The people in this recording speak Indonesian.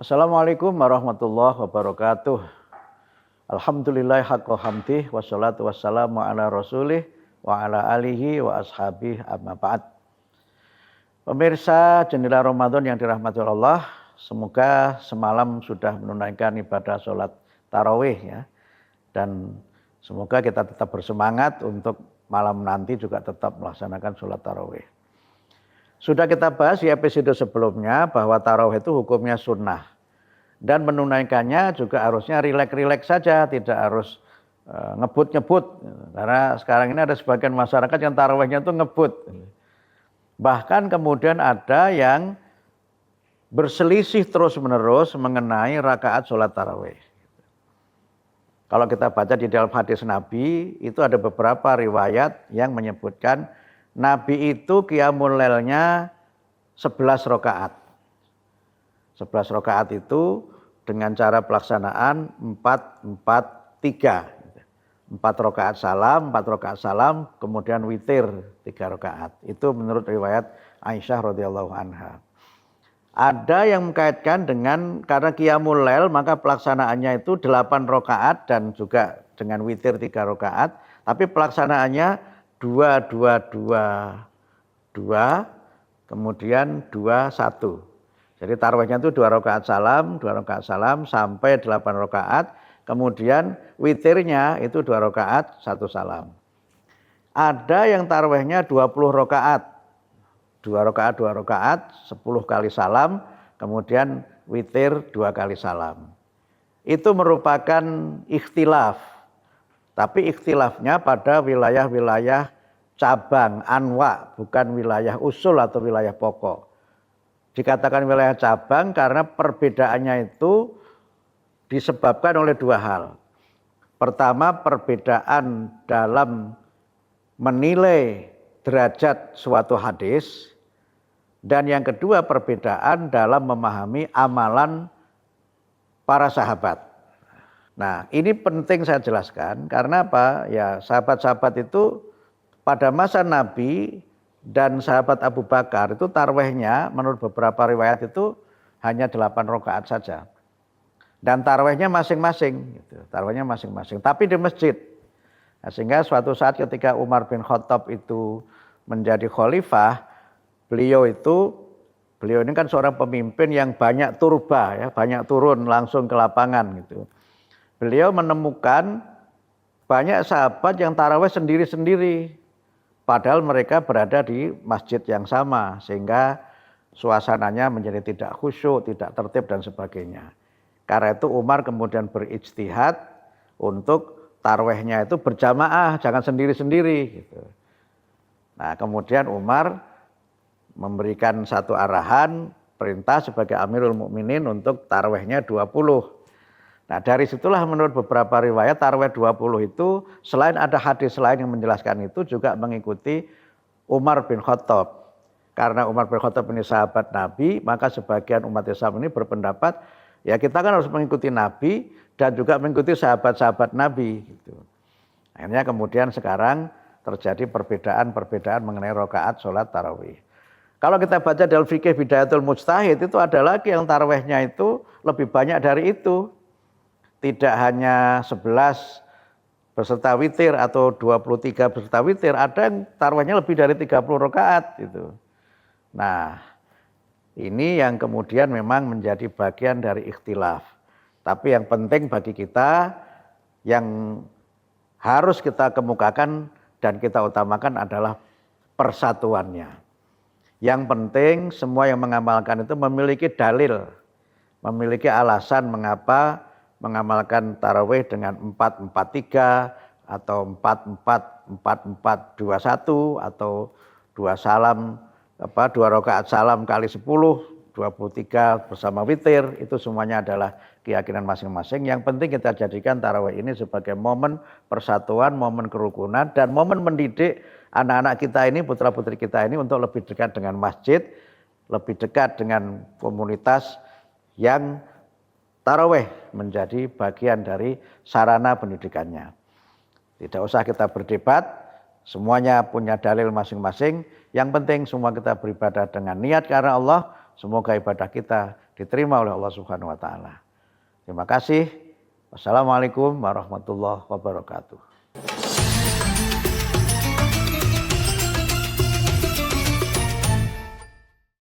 Assalamualaikum warahmatullahi wabarakatuh. Alhamdulillah haqqa hamdih wassalatu wassalamu ala rasulih wa ala alihi wa ashabih amma ba'd. Pemirsa jendela Ramadan yang dirahmati Allah, semoga semalam sudah menunaikan ibadah sholat tarawih ya. Dan semoga kita tetap bersemangat untuk malam nanti juga tetap melaksanakan sholat tarawih. Sudah kita bahas di episode sebelumnya bahwa tarawih itu hukumnya sunnah. Dan menunaikannya juga harusnya rileks-rileks saja, tidak harus ngebut-ngebut. Karena sekarang ini ada sebagian masyarakat yang tarawihnya itu ngebut. Bahkan kemudian ada yang berselisih terus-menerus mengenai rakaat sholat tarawih. Kalau kita baca di dalam hadis Nabi, itu ada beberapa riwayat yang menyebutkan Nabi itu qiyamul lailnya 11 rakaat. 11 rakaat itu dengan cara pelaksanaan 4-4-3. 4 rakaat salam, 4 rakaat salam, kemudian witir 3 rakaat. Itu menurut riwayat Aisyah radhiyallahu anha. Ada yang mengkaitkan dengan karena qiyamul lail maka pelaksanaannya itu 8 rakaat dan juga dengan witir 3 rakaat, tapi pelaksanaannya 2-2-2-2 kemudian 2-1. Jadi tarawihnya itu 2 rakaat salam sampai 8 rakaat, kemudian witirnya itu 2 rakaat 1 salam. Ada yang tarawihnya 20 rakaat. 2 rakaat 10 kali salam, kemudian witir 2 kali salam. Itu merupakan ikhtilaf. Tapi ikhtilafnya pada wilayah-wilayah cabang, anwa, bukan wilayah usul atau wilayah pokok. Dikatakan wilayah cabang karena perbedaannya itu disebabkan oleh 2 hal. Pertama, perbedaan dalam menilai derajat suatu hadis. Dan yang kedua, perbedaan dalam memahami amalan para sahabat. Nah, ini penting saya jelaskan karena apa? Ya, sahabat-sahabat itu pada masa Nabi dan sahabat Abu Bakar itu tarawihnya menurut beberapa riwayat itu hanya 8 rakaat saja. Dan tarawihnya masing-masing gitu. Tarawihnya masing-masing, tapi di masjid. Nah, sehingga suatu saat ketika Umar bin Khattab itu menjadi khalifah, beliau ini kan seorang pemimpin yang banyak turba ya, banyak turun langsung ke lapangan gitu. Beliau menemukan banyak sahabat yang tarawih sendiri-sendiri. Padahal mereka berada di masjid yang sama sehingga suasananya menjadi tidak khusyuk, tidak tertib dan sebagainya. Karena itu Umar kemudian berijtihad untuk tarawihnya itu berjamaah, jangan sendiri-sendiri gitu. Nah, kemudian Umar memberikan satu arahan perintah sebagai Amirul Mukminin untuk tarawihnya 20. Nah, dari situlah menurut beberapa riwayat tarawih 20 itu selain ada hadis lain yang menjelaskan itu juga mengikuti Umar bin Khattab. Karena Umar bin Khattab ini sahabat Nabi, maka sebagian umat Islam ini berpendapat ya kita kan harus mengikuti Nabi dan juga mengikuti sahabat-sahabat Nabi gitu. Akhirnya kemudian sekarang terjadi perbedaan mengenai rakaat sholat tarawih. Kalau kita baca dalam fikih Bidayatul Mujtahid itu ada lagi yang tarawihnya itu lebih banyak dari itu. Tidak hanya 11 beserta witir atau 23 beserta witir, ada yang tarawihnya lebih dari 30 rakaat gitu. Nah, ini yang kemudian memang menjadi bagian dari ikhtilaf. Tapi yang penting bagi kita yang harus kita kemukakan dan kita utamakan adalah persatuannya. Yang penting semua yang mengamalkan itu memiliki dalil, memiliki alasan mengapa mengamalkan tarawih dengan 4-4-3 atau 4-4-4-4-2-1 atau 2 rakaat salam kali 10, 23 bersama witir, itu semuanya adalah keyakinan masing-masing. Yang penting kita jadikan tarawih ini sebagai momen persatuan, momen kerukunan dan momen mendidik anak-anak kita ini, putra-putri kita ini untuk lebih dekat dengan masjid, lebih dekat dengan komunitas yang tarawih menjadi bagian dari sarana pendidikannya. Tidak usah kita berdebat, semuanya punya dalil masing-masing. Yang penting semua kita beribadah dengan niat karena Allah. Semoga ibadah kita diterima oleh Allah Subhanahu wa taala. Terima kasih. Wassalamualaikum warahmatullahi wabarakatuh.